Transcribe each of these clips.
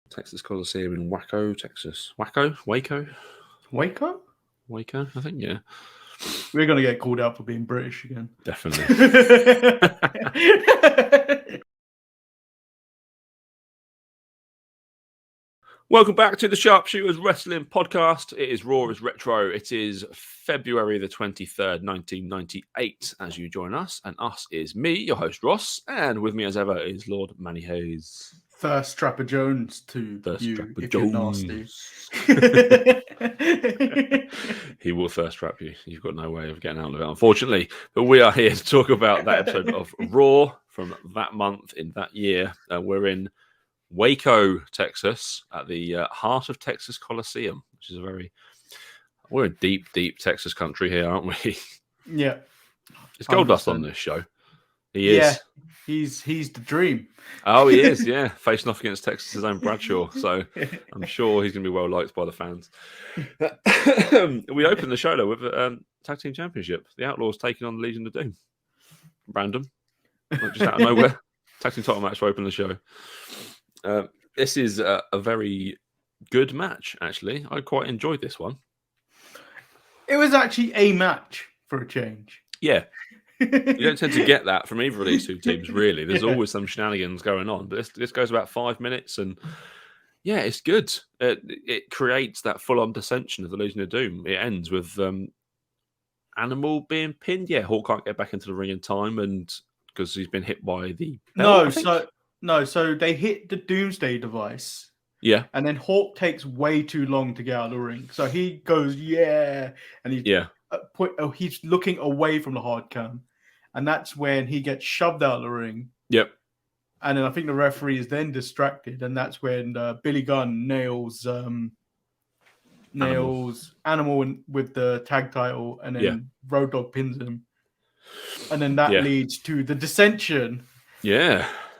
Texas Coliseum in Waco, Texas. Waco, I think, yeah. We're going to get called out for being British again. Definitely. Welcome back to the Sharpshooters Wrestling Podcast. It is Raw is Retro. It is February the 23rd, 1998, as you join us. And us is me, your host, Ross. And with me, as ever, is Lord Manny Hayes. Thirst Trapper Jones to Thirst you, Trapper if Jones. you're nasty. He will thirst trap you. You've got no way of getting out of it, unfortunately. But we are here to talk about that episode of Raw from that month in that year. We're in Waco, Texas, at the heart of Texas Coliseum, which is we're a deep, deep Texas country here, aren't we? Yeah. Is Goldust on this show? He is. Yeah, he's the dream. Oh, he is, yeah. Facing off against Texas's own Bradshaw. So I'm sure he's going to be well liked by the fans. We open the show, though, with a tag team championship. The Outlaws taking on the Legion of Doom. Random. Just out of nowhere. Tag team title match to open the show. This is a very good match, actually. I quite enjoyed this one. It was actually a match for a change. Yeah. You don't tend to get that from either of these two teams, really. There's always some shenanigans going on. But this goes about 5 minutes, and yeah, it's good. It creates that full-on dissension of the Legion of Doom. It ends with Animal being pinned. Yeah, Hawk can't get back into the ring in time, and because he's been hit by the belt, so they hit the Doomsday device. Yeah. And then Hawk takes way too long to get out of the ring. So he goes, and he's looking away from the hard cam. And that's when he gets shoved out of the ring. Yep. And then I think the referee is then distracted. And that's when Billy Gunn nails Animal with the tag title. And then Road Dogg pins him. And then that leads to the dissension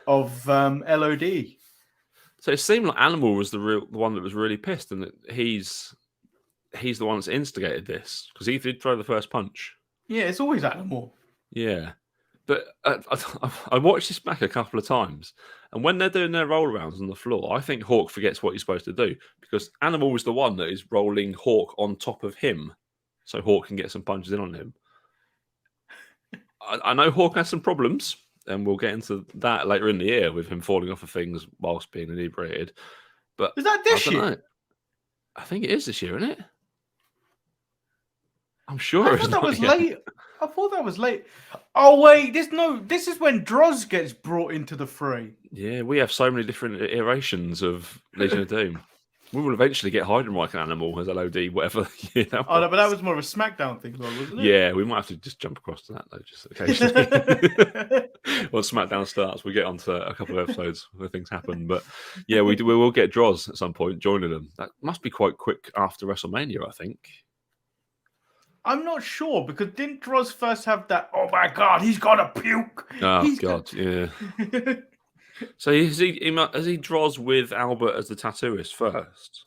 of LOD. So it seemed like Animal was the one that was really pissed, and that he's the one that's instigated this, because he did throw the first punch. Yeah, it's always Animal. Yeah, but I watched this back a couple of times, and when they're doing their roll arounds on the floor, I think Hawk forgets what he's supposed to do, because Animal was the one that is rolling Hawk on top of him, so Hawk can get some punches in on him. I know Hawk has some problems. And we'll get into that later in the year with him falling off of things whilst being inebriated. But is that this year? I think it is this year, isn't it? I'm sure I thought that was late. I thought that was late. Oh wait, this is when Droz gets brought into the fray. Yeah, we have so many different iterations of Legion of Doom. We will eventually get Hydra-Mike and Animal as LOD, whatever year that was. Oh, no, but that was more of a SmackDown thing, wasn't it? Yeah, we might have to just jump across to that, though, just occasionally. Once SmackDown starts, we get onto a couple of episodes where things happen. But yeah, we will get Droz at some point joining them. That must be quite quick after WrestleMania, I think. I'm not sure, because didn't Droz first have that, oh my God, he's got to puke? Yeah. So has he Droz with Albert as the tattooist first?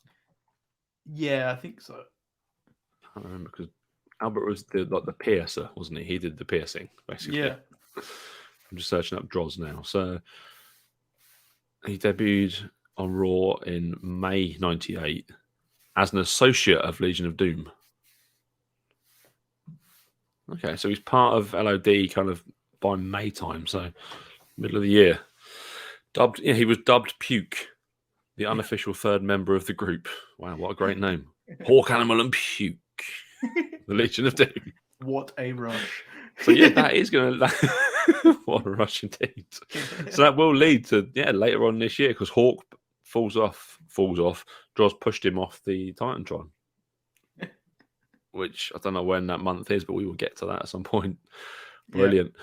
Yeah, I think so. I can't remember, because Albert was the piercer, wasn't he? He did the piercing, basically. Yeah. I'm just searching up Droz now. So he debuted on Raw in May 98 as an associate of Legion of Doom. Okay, so he's part of LOD kind of by May time, so middle of the year. He was dubbed Puke, the unofficial third member of the group. Wow, what a great name. Hawk, Animal, and Puke. The Legion of Doom. What a rush. So yeah, that is going to... what a rush indeed. So that will lead to, later on this year, because Hawk falls off. Droz pushed him off the Titantron. Which I don't know when that month is, but we will get to that at some point. Brilliant.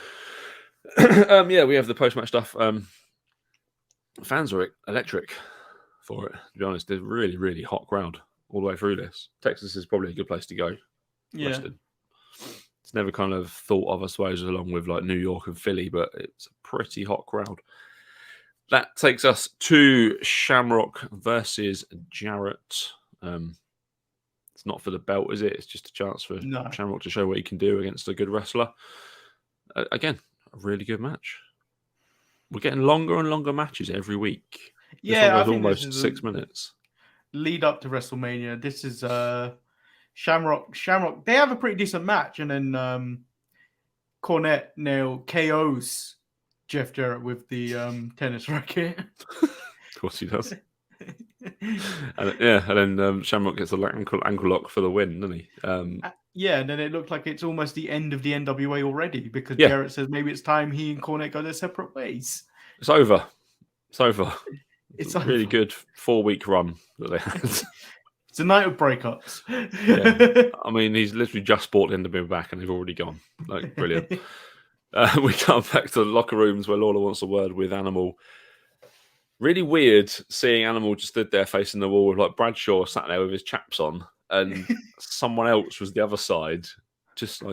Yeah. We have the post-match stuff. Fans are electric for it, to be honest. They're really, really hot crowd all the way through this. Texas is probably a good place to go. Yeah. Western. It's never kind of thought of, I suppose, along with like New York and Philly, but it's a pretty hot crowd. That takes us to Shamrock versus Jarrett. It's not for the belt, is it? It's just a chance for Shamrock to show what he can do against a good wrestler. Again, a really good match. We're getting longer and longer matches every week. Yeah, I was think this almost is 6 minutes. Lead up to WrestleMania. This is Shamrock. They have a pretty decent match, and then Cornette now KOs Jeff Jarrett with the tennis racket. Of course he does. And then Shamrock gets a ankle lock for the win, doesn't he? Yeah, and then it looked like it's almost the end of the NWA already because Jarrett says maybe it's time he and Cornette go their separate ways. It's over. It's a really over. good 4-week run that they had. It's a night of breakups. Yeah. I mean, he's literally just bought NWA back and they've already gone. Like, brilliant. We come back to the locker rooms where Lawler wants a word with Animal. Really weird seeing Animal just stood there facing the wall with like Bradshaw sat there with his chaps on and someone else was the other side just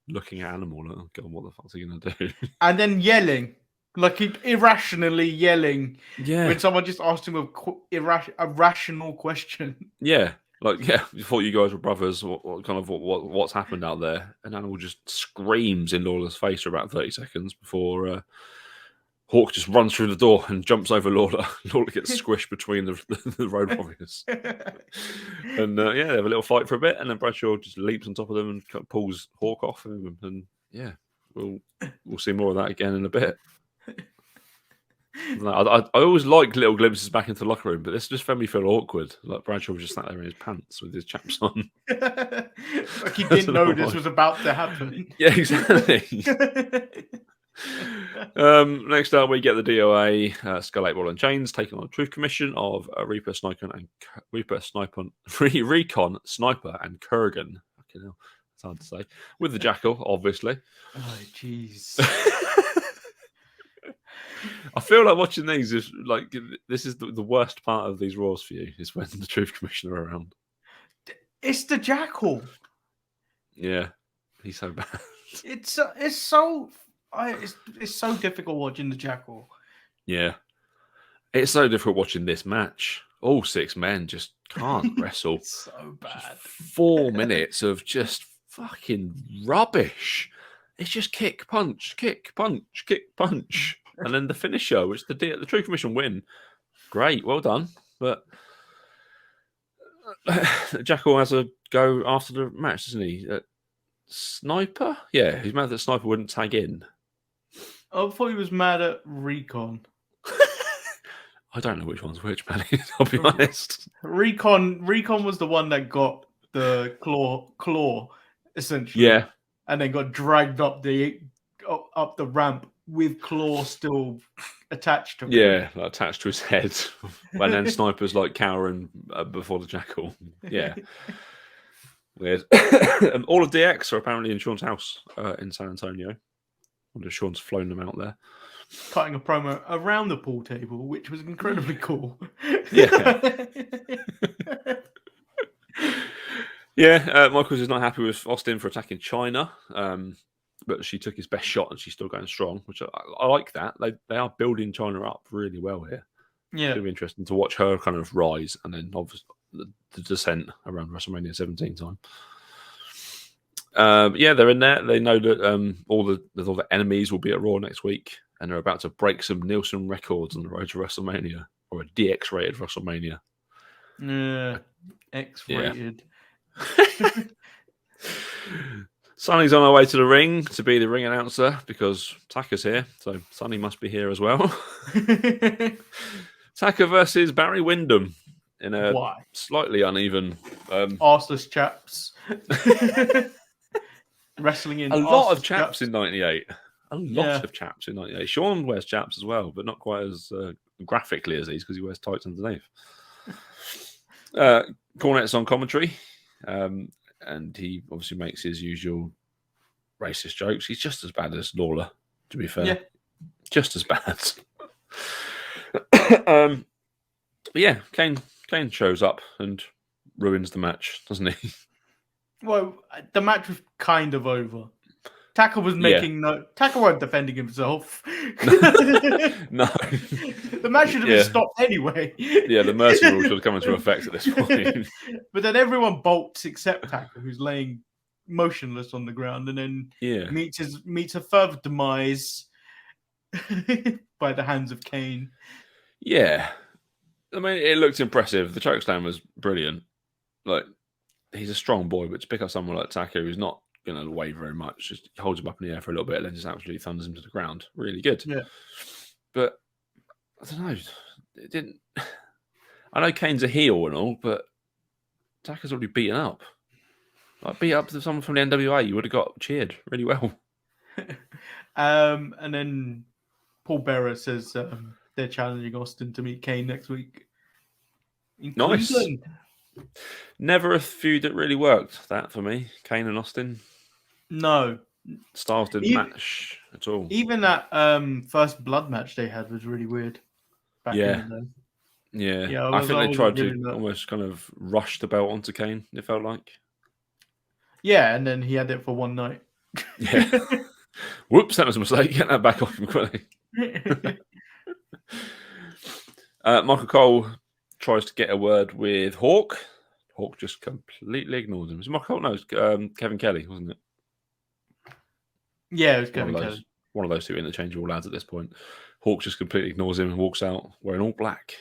looking at Animal like, oh God, what the fuck's he going to do? And then yelling. Like irrationally yelling when someone just asked him a rational question. Yeah, you thought you guys were brothers. What's happened out there? And Animal just screams in Lawler's face for about 30 seconds before Hawk just runs through the door and jumps over Lawler. Lawler gets squished between the Road Warriors. And they have a little fight for a bit, and then Bradshaw just leaps on top of them and kind of pulls Hawk off him. And we'll see more of that again in a bit. I always like little glimpses back into the locker room, but this just made me feel awkward. Like Bradshaw was just sat there in his pants with his chaps on. Like he didn't know this was about to happen. Yeah, exactly. Next up, we get the DOA, Skull 8 Ball and Chains taking on Truth Commission of Recon, Sniper, and Kurgan. Fucking hell, it's hard to say. With the Jackal, obviously. Oh, jeez. I feel like watching these is like this is the worst part of these Raws for you is when the Truth Commission are around. It's the Jackal. Yeah, he's so bad. It's so difficult watching the Jackal. Yeah, it's so difficult watching this match. All 6 men just can't wrestle. It's so bad. Just 4 minutes of just fucking rubbish. It's just kick, punch, kick, punch, kick, punch. And then the finisher, which the Truth Commission win. Great, well done. But Jackal has a go after the match, doesn't he? Sniper? Yeah, he's mad that Sniper wouldn't tag in. I thought he was mad at Recon. I don't know which one's which, Manny. I'll be honest. Recon was the one that got the claw, essentially. Yeah. And then got dragged up the ramp with claw still attached to him. Yeah, like attached to his head. And then Sniper's like cowering before the Jackal. Yeah. Weird. All of DX are apparently in Sean's house in San Antonio. I wonder if Sean's flown them out there. Cutting a promo around the pool table, which was incredibly cool. Yeah. Yeah, Michaels is not happy with Austin for attacking China, but she took his best shot and she's still going strong, which I like that. They are building China up really well here. Yeah. It's going to be interesting to watch her kind of rise and then obviously the descent around WrestleMania 17 time. They're in there. They know that all the enemies will be at Raw next week, and they're about to break some Nielsen records on the road to WrestleMania, or a DX-rated WrestleMania. Yeah, X-rated. Yeah. Sonny's on her way to the ring to be the ring announcer because Taka's here, so Sonny must be here as well. Taka versus Barry Windham in a slightly uneven arseless chaps. Wrestling in a lot of chaps in 98. A lot of chaps in 98. Sean wears chaps as well, but not quite as graphically as these because he wears tights underneath. Cornette's on commentary, and he obviously makes his usual racist jokes. He's just as bad as Lawler, to be fair. Yeah. Just as bad. Kane shows up and ruins the match, doesn't he? Well, the match was kind of over. Taka was making Taka wasn't defending himself. No. The match should have been stopped anyway. Yeah, the mercy rule should have come into effect at this point. But then everyone bolts except Taka, who's laying motionless on the ground, and then meets a further demise by the hands of Kane. Yeah. I mean, it looked impressive. The chokeslam was brilliant. Like, he's a strong boy, but to pick up someone like Taka, who's not going to weigh very much, just holds him up in the air for a little bit, and then just absolutely thunders him to the ground. Really good. Yeah. But I don't know. It didn't. I know Kane's a heel and all, but Taka's already beaten up. Like, beat up to someone from the NWA, you would have got cheered really well. And then Paul Bearer says they're challenging Austin to meet Kane next week. Nice. Never a feud that really worked, that for me. Kane and Austin. No. Styles didn't match at all. Even that first blood match they had was really weird. Back in the day. Yeah. I think they tried to almost kind of rush the belt onto Kane, it felt like. Yeah, and then he had it for one night. Yeah. Whoops, that was a mistake. Get that back off him quickly. Michael Cole tries to get a word with Hawk. Hawk just completely ignores him. Is it Michael Cole? No, it's Kevin Kelly, wasn't it? Yeah, it was Kevin Kelly. One of those two interchangeable lads at this point. Hawk just completely ignores him and walks out wearing all black.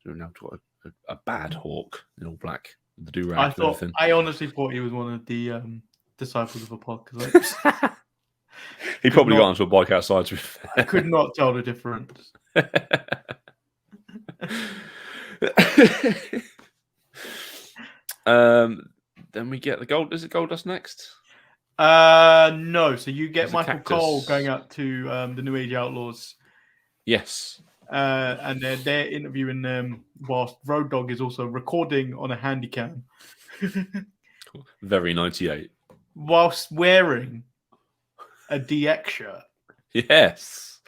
So we've now got a bad Hawk in all black. The do-rag and everything. I honestly thought he was one of the disciples of Apocalypse. He probably got onto a bike outside, to be fair. I could not tell the difference. Then we get the gold. Is it Goldust next? No. So you get Michael Cole going up to the New Age Outlaws. Yes. And they're interviewing them whilst Road Dogg is also recording on a handy cam. Very 98. Whilst wearing a DX shirt. Yes.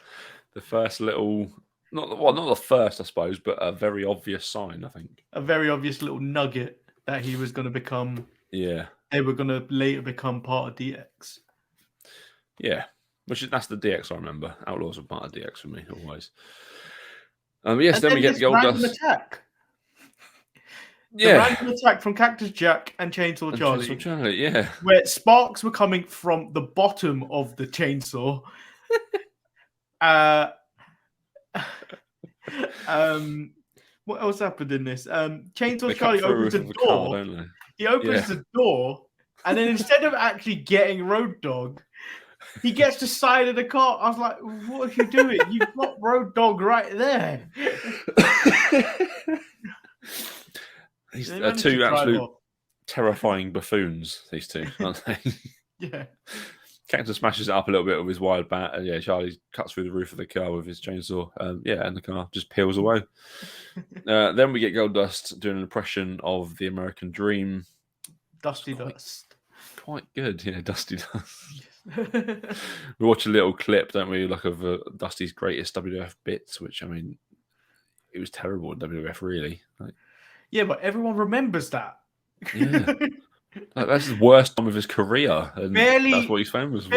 The first little, not the first, I suppose, but a very obvious sign, I think. A very obvious little nugget that he was going to become. Yeah. They were going to later become part of DX. Yeah. That's the DX I remember. Outlaws are part of DX for me, always. Yes, then we get the Goldust attack. Yeah. The random attack from Cactus Jack and Chainsaw Charlie. Chainsaw Charlie, yeah. Where sparks were coming from the bottom of the chainsaw. What else happened in this? Chainsaw Charlie opens the door. He opens the door, and then instead of actually getting Road Dogg, he gets the side of the car. I was like, what are you doing? You've got Road Dogg right there. These are two absolute terrifying buffoons, these two, aren't they? Yeah. Cactus smashes it up a little bit with his wide bat, and Charlie cuts through the roof of the car with his chainsaw. And the car just peels away. Then we get Goldust doing an impression of the American Dream. Dusty Dust. Quite good, Dusty Dust. We watch a little clip, don't we, like of Dusty's greatest WWF bits, which, I mean, it was terrible in WWF, really. Yeah, but everyone remembers that. Yeah. That's the worst time of his career, and that's what he's famous for.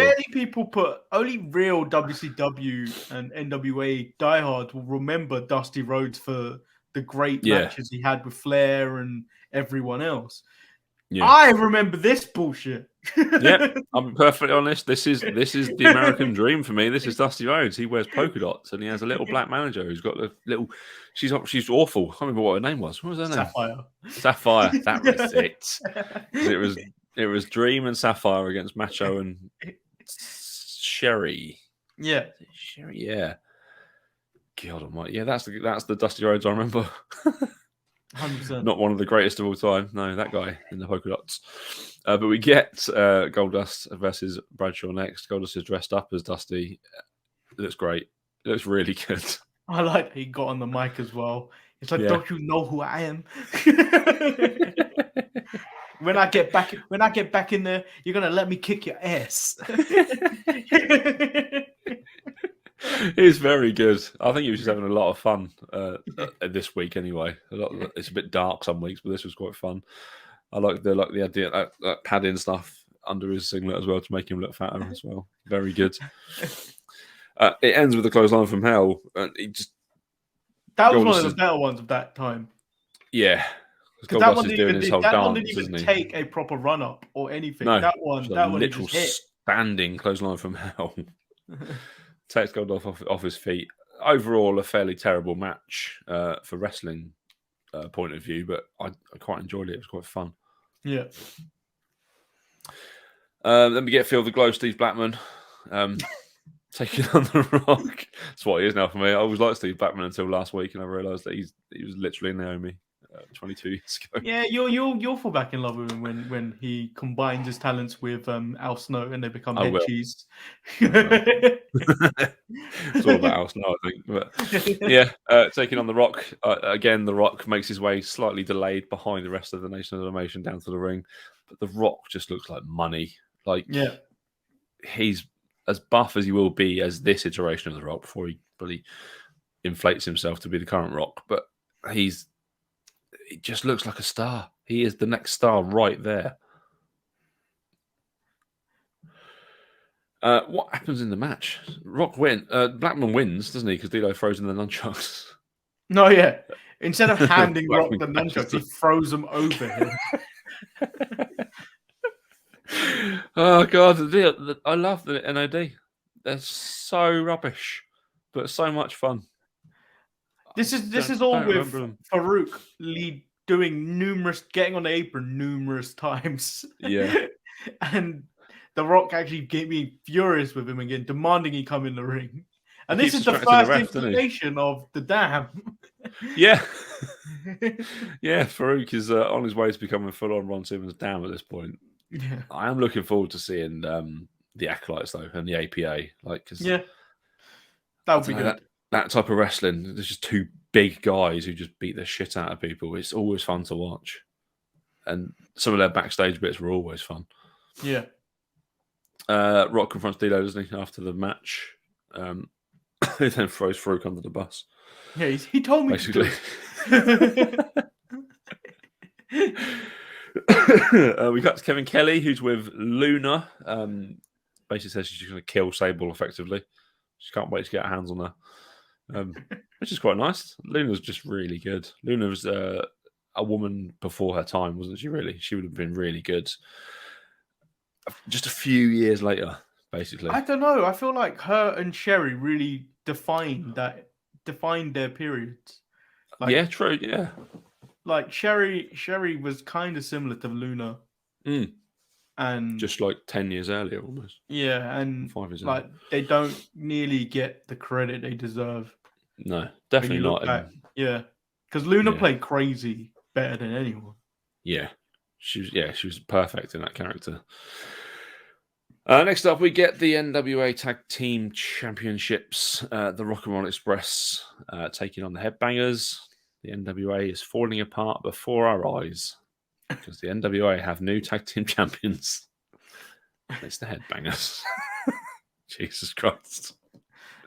Only real WCW and NWA diehards will remember Dusty Rhodes for the great matches he had with Flair and everyone else. Yeah. I remember this bullshit. Yeah, I'm perfectly honest. This is the American Dream for me. This is Dusty Rhodes. He wears polka dots and he has a little black manager who's got a little. She's awful. I can't remember what her name was. What was her name? Sapphire. That was it. It was Dream and Sapphire against Macho and Sherry. Yeah, Sherry. Yeah. God Almighty. Yeah, that's the Dusty Rhodes I remember. 100%. Not one of the greatest of all time. No, that guy in the polka dots. But we get Goldust versus Bradshaw next. Goldust is dressed up as Dusty. It looks great. It looks really good. I like that he got on the mic as well. It's like, don't you know who I am? When I get back in there, you're gonna let me kick your ass. He's very good. I think he was just having a lot of fun this week anyway. It's a bit dark some weeks, but this was quite fun. I like the idea that padding stuff under his singlet as well to make him look fatter as well. Very good. It ends with a clothesline from hell. That was one of the better ones of that time. Yeah. Because that one didn't even take a proper run up or anything. No, that one literal standing clothesline from hell. Takes Goldust off his feet. Overall, a fairly terrible match for wrestling point of view, but I quite enjoyed it. It was quite fun. Yeah. Then we get Feel the Glow, Steve Blackman. Taking on The Rock. That's what he is now for me. I always liked Steve Blackman until last week, and I realised that he was literally Naomi 22 years ago. Yeah, you'll fall back in love with him when he combines his talents with Al Snow and they become head cheese. It's all about Al Snow, I think. But yeah, taking on The Rock. Again, The Rock makes his way slightly delayed behind the rest of the Nation of Domination down to the ring. But The Rock just looks like money. Like, he's as buff as he will be as this iteration of The Rock before he really inflates himself to be the current Rock. But he just looks like a star. He is the next star right there. What happens in the match? Blackman wins, doesn't he? Because D'Lo throws in the nunchucks. No, yeah. Instead of handing Rock the nunchucks, he throws them over him. Oh God, I love the NOD. They're so rubbish, but so much fun. This is all with Farouk Lee getting on the apron numerous times. Yeah. And The Rock actually getting me furious with him again, demanding he come in the ring. And this is the first incarnation of the dam. Yeah. Yeah, Farouk is on his way to becoming full-on Ron Simmons dam at this point. Yeah. I am looking forward to seeing the Acolytes, though, and the APA. Yeah. That would be good. That type of wrestling, there's just two big guys who just beat the shit out of people. It's always fun to watch. And some of their backstage bits were always fun. Yeah. Rock confronts D'Lo, doesn't he, after the match? He then throws Farouk under the bus. Yeah, he told me basically. We got to Kevin Kelly, who's with Luna. Basically says she's going to kill Sable effectively. She can't wait to get her hands on her, which is quite nice. Luna's just really good. Luna was a woman before her time, wasn't she? Really, she would have been really good. Just a few years later, basically. I don't know. I feel like her and Sherry really defined their periods. Yeah, true. Yeah, like Sherry was kind of similar to Luna, and just like 10 years earlier, almost. Yeah, and 5 years like earlier. They don't nearly get the credit they deserve. No, definitely not. Yeah, because Luna played crazy better than anyone. Yeah, she was perfect in that character. Next up, we get the NWA Tag Team Championships. The Rock and Roll Express taking on the Headbangers. The NWA is falling apart before our eyes because the NWA have new Tag Team Champions. It's the Headbangers. Jesus Christ.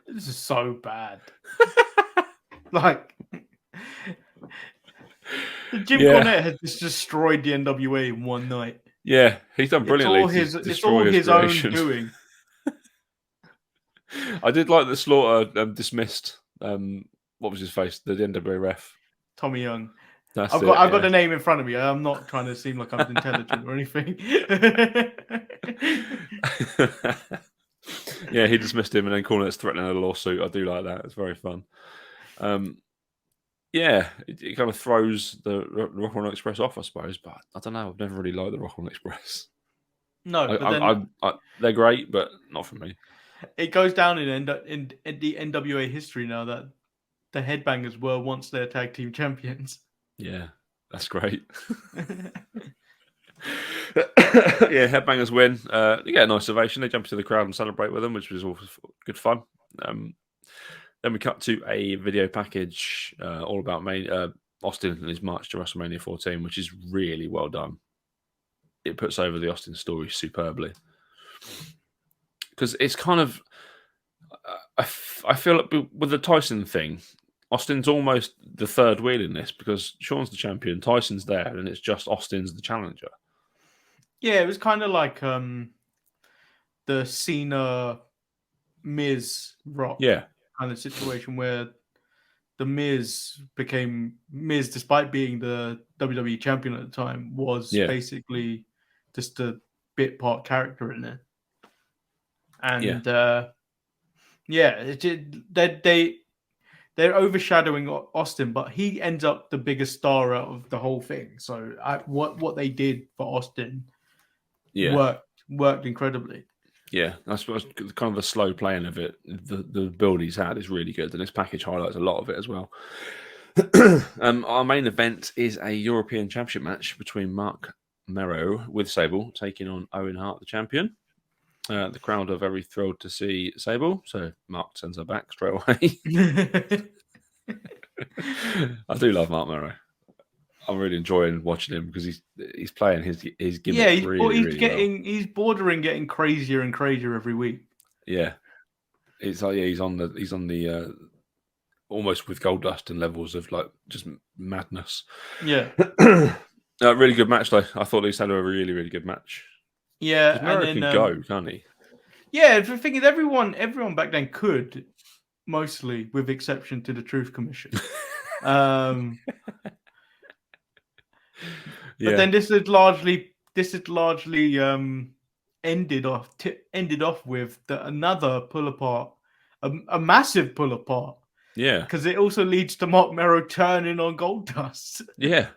This is so bad. Like, Jim Cornette has just destroyed the NWA in one night. Yeah, he's done brilliantly. It's all his own doing. I did like that Slaughter dismissed, what was his face? The NWA ref. Tommy Young. I've got the name in front of me. I'm not trying to seem like I'm intelligent or anything. Yeah, he dismissed him and then Cornette's threatening a lawsuit. I do like that. It's very fun. Yeah, it kind of throws the Rock and Roll Express off, I suppose. But I don't know. I've never really liked the Rock and Roll Express. No, they're great, but not for me. It goes down in the NWA history now that the Headbangers were once their tag team champions. Yeah, that's great. Yeah, Headbangers win. They get a nice ovation. They jump into the crowd and celebrate with them, which was all good fun. Then we cut to a video package all about Austin and his march to WrestleMania 14, which is really well done. It puts over the Austin story superbly. Because it's kind of... I feel like with the Tyson thing, Austin's almost the third wheel in this because Shawn's the champion, Tyson's there, and it's just Austin's the challenger. Yeah, it was kind of like the Cena Miz Rock kind of situation where the Miz became Miz despite being the WWE champion at the time was basically just a bit part character in it. And they're overshadowing Austin, but he ends up the biggest star out of the whole thing. So what they did for Austin worked incredibly. Yeah, I suppose kind of the slow playing of it, the build he's had is really good, and this package highlights a lot of it as well. Our main event is a European Championship match between Mark Mero with Sable taking on Owen Hart, the champion. The crowd are very thrilled to see Sable, so Mark sends her back straight away. I do love Mark Mero. I'm really enjoying watching him because he's playing his gimmick. Yeah, he's really getting he's bordering getting crazier and crazier every week. Yeah, it's like he's on the almost with Goldust and levels of like just madness. Yeah, really good match though. I thought he's had a really really good match. Yeah, Mero can go, can't he? Yeah, the thing is, everyone back then could, mostly, with exception to the Truth Commission. But then this is largely ended off with another pull apart, a massive pull apart. Yeah, because it also leads to Mark Mero turning on Goldust. Yeah.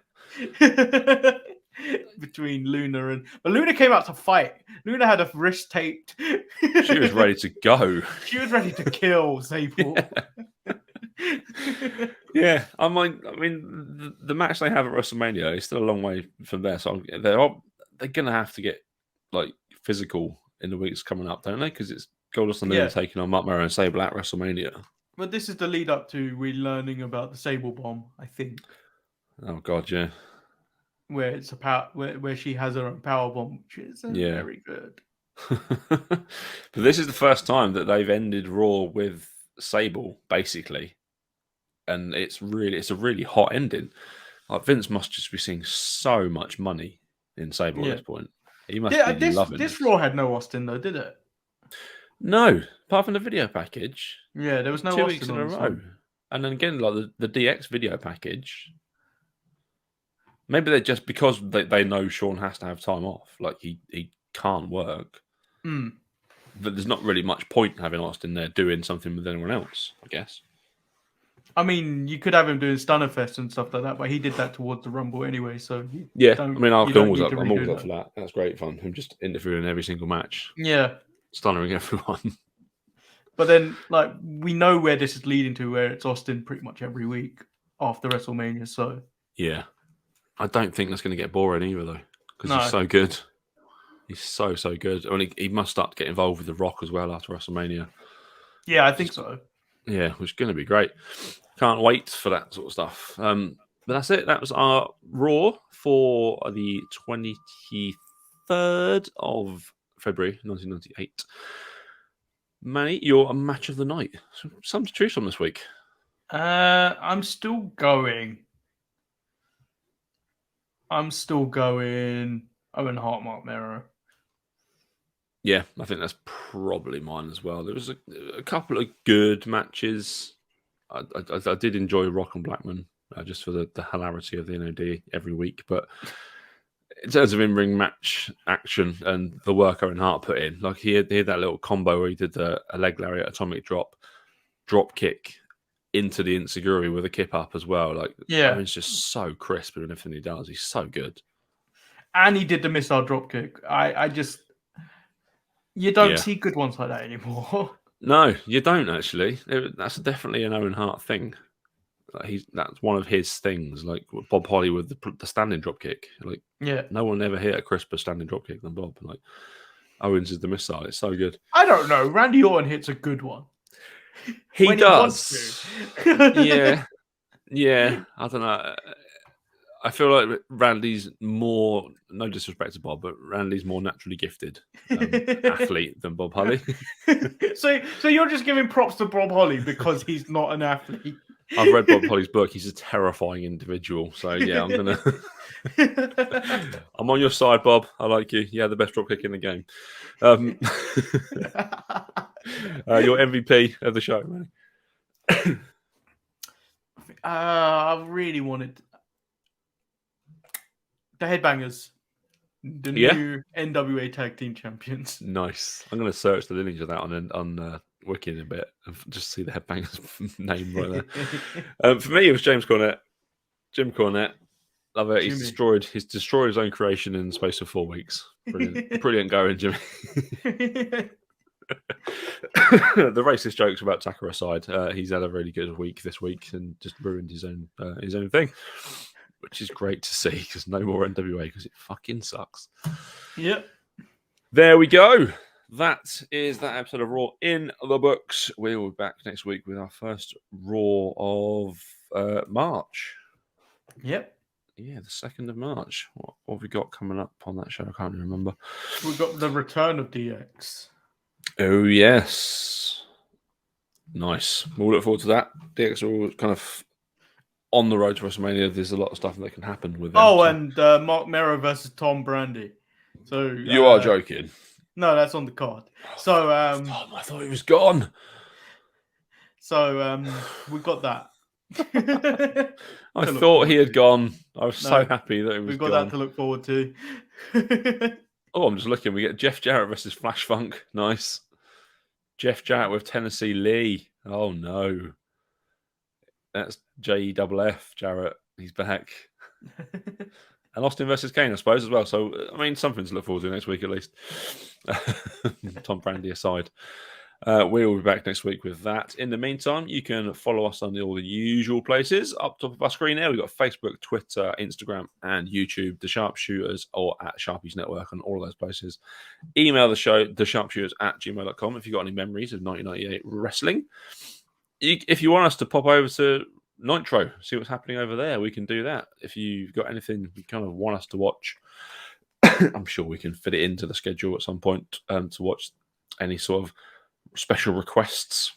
Between Luna but Luna came out to fight. Luna had a wrist taped. She was ready to go. She was ready to kill Sable. Yeah, I mean, the match they have at WrestleMania is still a long way from there. So they're gonna have to get like physical in the weeks coming up, don't they? Because it's Goldust and Luna taking on Mark Mero and Sable at WrestleMania. But this is the lead up to we learning about the Sable bomb, I think. Oh God, yeah. Where it's where she has her own power bomb, which is very good. But this is the first time that they've ended Raw with Sable, basically, and it's a really hot ending. Like Vince must just be seeing so much money in Sable at this point. He must be loving this Raw had no Austin though, did it? No, apart from the video package. Yeah, there was no 2 Austin weeks in a row, and then again like the DX video package. Maybe they're just because they know Sean has to have time off, like he can't work. But there's not really much point having Austin there doing something with anyone else, I guess. I mean, you could have him doing Stunner Fest and stuff like that, but he did that towards the Rumble anyway. So I mean, I'm always up for that. That's great fun. Him just interfering in every single match. Yeah, stunnering everyone. But then, like, we know where this is leading to, where it's Austin pretty much every week after WrestleMania. So yeah, I don't think that's going to get boring either, though, because he's so good. He's so good. I mean, he must start to get involved with The Rock as well after WrestleMania. Yeah, I think so. Yeah, which is going to be great. Can't wait for that sort of stuff. But that's it. That was our Raw for the 23rd of February, 1998. Manny, you're a match of the night. Something to choose from this week. I'm still going. Owen Hart, Mark Mero. Yeah, I think that's probably mine as well. There was a couple of good matches. I did enjoy Rock and Blackman just for the hilarity of the NOD every week. But in terms of in-ring match action and the work Owen Hart put in, like he had that little combo where he did a leg lariat, atomic drop kick into the Insiguri with a kip up as well. Like, yeah, Owen's just so crisp in everything he does. He's so good. And he did the missile drop kick. You don't see good ones like that anymore. No, you don't actually. That's definitely an Owen Hart thing. That's one of his things. Like Bob Holly with the standing drop kick. Like, no one ever hit a crisper standing drop kick than Bob. Like, Owens is the missile. It's so good. I don't know. Randy Orton hits a good one. He does. Yeah. I don't know. I feel like Randy's more, no disrespect to Bob, but Randy's more naturally gifted athlete than Bob Holly. So you're just giving props to Bob Holly because he's not an athlete. I've read Bob Holly's book. He's a terrifying individual. So yeah, I'm on your side, Bob. I like you. Yeah, the best dropkick in the game. Your MVP of the show, man. I really wanted the Headbangers, the new NWA Tag Team Champions. Nice. I'm going to search the lineage of that on Wicked in a bit and just see the Headbangers name right there. For me, it was James Cornette, Jim Cornette. Love it. He's destroyed his own creation in the space of 4 weeks. Brilliant going, Jimmy. The racist jokes about Taka aside, he's had a really good week this week and just ruined his own thing, which is great to see because no more NWA because it fucking sucks. Yep. There we go. That is that episode of Raw in the books. We'll be back next week with our first Raw of March. Yep. Yeah, the 2nd of March. What have we got coming up on that show? I can't remember. We've got the return of DX. Oh, yes. Nice. We'll look forward to that. DX are all kind of on the road to WrestleMania. There's a lot of stuff that can happen with them. And Mark Mero versus Tom Brandi. So you are joking. No, that's on the card. So I thought he was gone. So we got that. I thought he had gone. I was so happy that he was gone. We've got that to look forward to. Oh, I'm just looking. We get Jeff Jarrett versus Flash Funk. Nice. Jeff Jarrett with Tennessee Lee. Oh, no. That's JEFF Jarrett. He's back. And Austin versus Kane, I suppose, as well. So, I mean, something to look forward to next week, at least. Tom Brandi aside. We'll be back next week with that. In the meantime, you can follow us on all the usual places. Up top of our screen there, we've got Facebook, Twitter, Instagram, and YouTube, The Sharpshooters, or at Sharpies Network, and all of those places. Email the show, thesharpshooters@gmail.com, if you've got any memories of 1998 wrestling. If you want us to pop over to Nitro, see what's happening over there, we can do that. If you've got anything you kind of want us to watch, I'm sure we can fit it into the schedule at some point to watch any sort of special requests.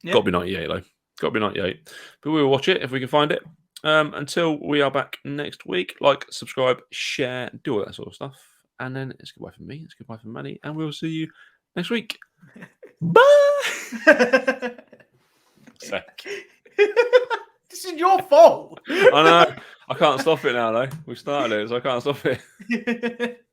Got to be 98 though. Got to be 98. But we'll watch it if we can find it. Until we are back next week, like, subscribe, share, do all that sort of stuff. And then it's goodbye from me. It's goodbye from Manny, and we'll see you next week. Bye. This is your fault. I know. I can't stop it now, though. We've started it, so I can't stop it.